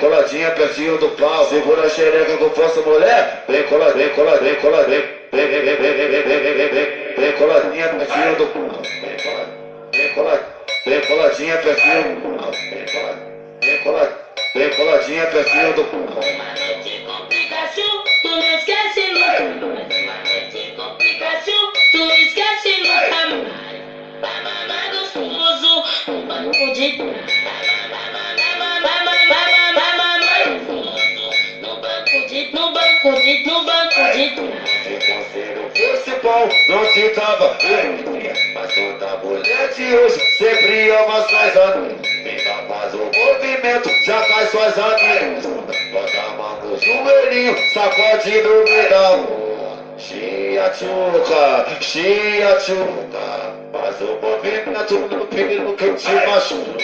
coladinha pertinho do pau. Segura a xereca com força, mulher. Vem coladinha, vem coladinha pertinho do pau. Vem coladinha pertinho do pau. Vem coladinha pertinho do pau. Uma noite com Pikachu, tu não esquece nunca. Uma noite com Pikachu, tu não esquece nunca mais. Vai mamar gostoso, um banco de no banco de Se conselho fosse bom, não te tava. Mas toda mulher de hoje sempre ama suas amigas. Ainda faz o movimento, já cai suas amigas. Bota a mão no joelhinho, sacode no medal. Chia tchuca, faz o movimento no pino que te machuca.